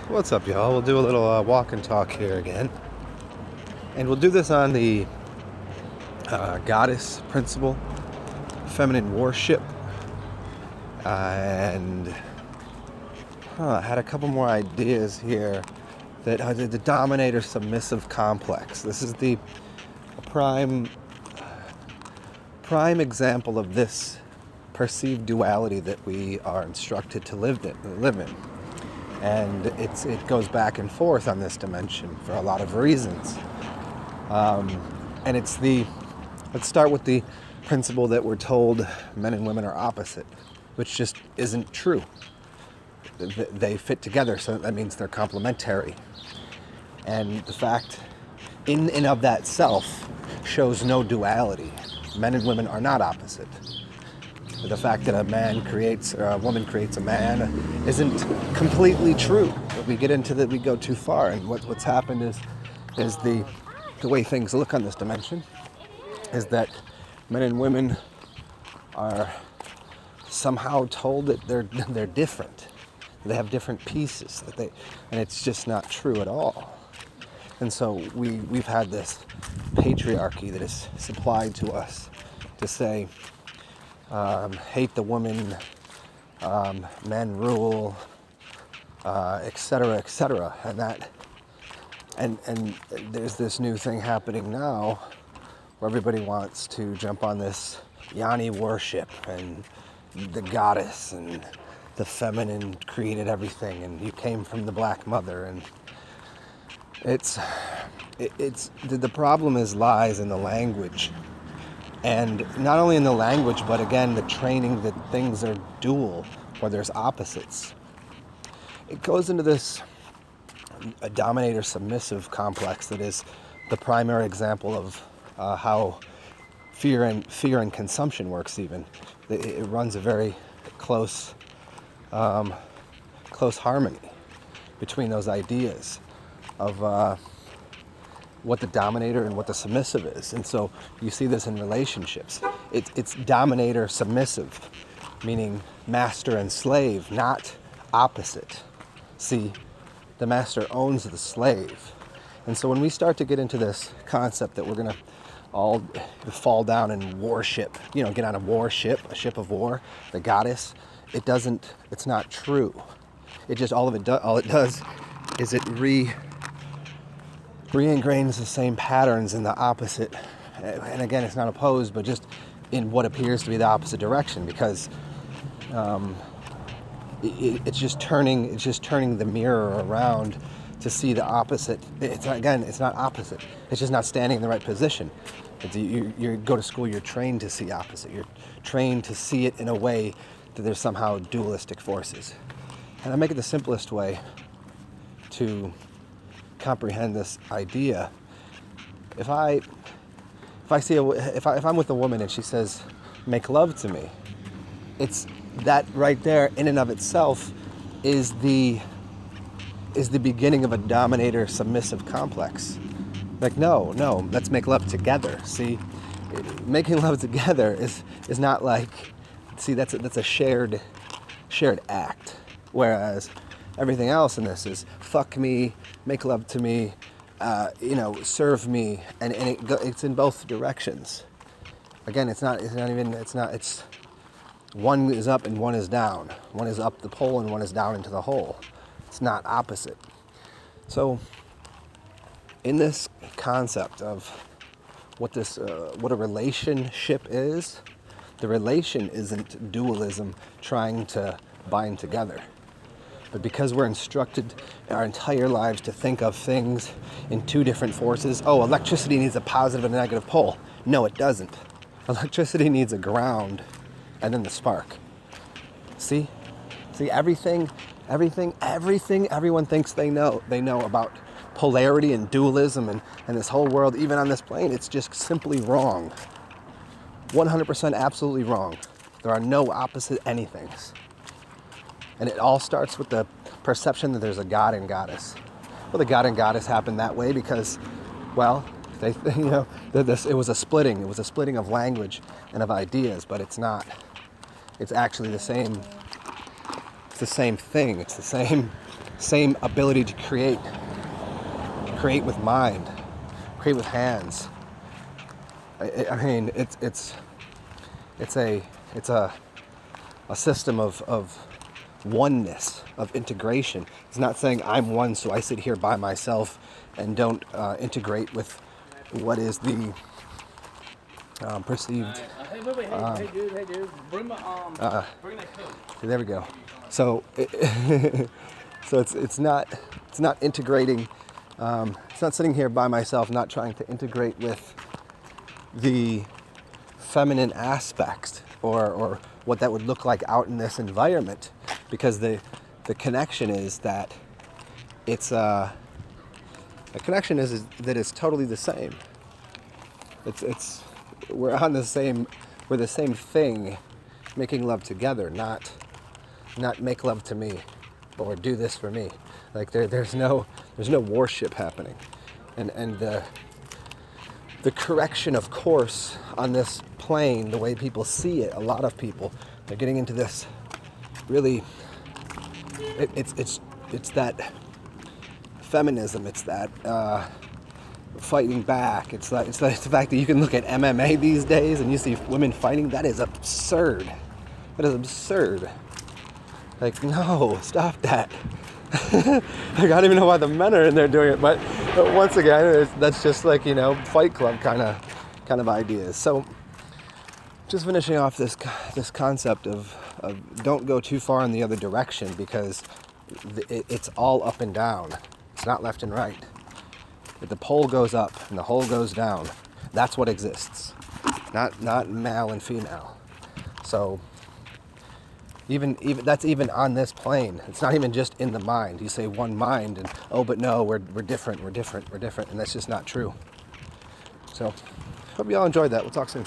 What's up, y'all? We'll do a little walk and talk here again. And we'll do this on the goddess principle, feminine worship. And I had a couple more ideas here that the dominator submissive complex. This is the prime example of this perceived duality that we are instructed to live in. And it goes back and forth on this dimension for a lot of reasons. And let's start with the principle that we're told men and women are opposite, which just isn't true. They fit together, so that means they're complementary. And the fact in and of that self shows no duality. Men and women are not opposite. The fact that a man creates, or a woman creates a man isn't completely true. If we get into that, we go too far. And what's happened is the way things look on this dimension is that men and women are somehow told that they're different. They have different pieces, and it's just not true at all. And so we've had this patriarchy that is supplied to us to say, hate the woman, men rule, etc., etc. And there's this new thing happening now where everybody wants to jump on this Yanni worship and the goddess and the feminine created everything and you came from the black mother, and it's the problem lies in the language. And not only in the language, but again, the training that things are dual, or there's opposites. It goes into this a dominator-submissive complex that is the primary example of how fear and consumption works. Even it runs a very close harmony between those ideas of what the dominator and what the submissive is. And so you see this in relationships. It's dominator submissive, meaning master and slave, not opposite. See, the master owns the slave. And so when we start to get into this concept that we're going to all fall down and worship, get on a ship of war, the goddess, it's not true. It just, all it does is it re-ingrains the same patterns in the opposite, and again, it's not opposed, but just in what appears to be the opposite direction, because it's just turning the mirror around to see the opposite. It's not opposite. It's just not standing in the right position. You go to school, you're trained to see opposite. You're trained to see it in a way that there's somehow dualistic forces. And I make it the simplest way to comprehend this idea. If I'm with a woman and she says, "Make love to me," it's that right there in and of itself is the beginning of a dominator submissive complex. Like, no, let's make love together. See, making love together is not like, see, that's a shared act, whereas everything else in this is fuck me, make love to me, serve me, and it's in both directions. Again, it's one is up and one is down. One is up the pole and one is down into the hole. It's not opposite. So, in this concept of what a relationship is, the relation isn't dualism trying to bind together. But because we're instructed our entire lives to think of things in two different forces, electricity needs a positive and a negative pole. No, it doesn't. Electricity needs a ground and then the spark. See, everything everyone thinks they know about polarity and dualism and this whole world, even on this plane, it's just simply wrong. 100% absolutely wrong. There are no opposite anythings. And it all starts with the perception that there's a god and goddess. Well, the god and goddess happened that way because, it was a splitting. It was a splitting of language and of ideas, but it's not. It's actually the same. It's the same thing. It's the same same ability to create with mind, create with hands. I mean, it's a system of oneness, of integration. It's not saying I'm one, so I sit here by myself and don't integrate with what is the perceived. Hey, hey, dude, bring bring that coat. There we go. So, so it's not integrating. It's not sitting here by myself, not trying to integrate with the feminine aspects or what that would look like out in this environment, because the connection is that it's the connection is that it's totally the same. It's we're the same thing, making love together, not make love to me or do this for me. Like there's no worship happening, and the correction of course on this plane, the way people see it, a lot of people, they're getting into this really, it's that feminism, it's that fighting back, it's the fact that you can look at MMA these days and you see women fighting. That is absurd. Like, no, stop that. Like, I don't even know why the men are in there doing it, but once again, that's just like, Fight Club kind of ideas. So, just finishing off this concept of don't go too far in the other direction, because it's all up and down. It's not left and right. If the pole goes up and the hole goes down, that's what exists. Not male and female. So even that's even on this plane. It's not even just in the mind. You say one mind and but no, we're different, and that's just not true. So hope you all enjoyed that. We'll talk soon.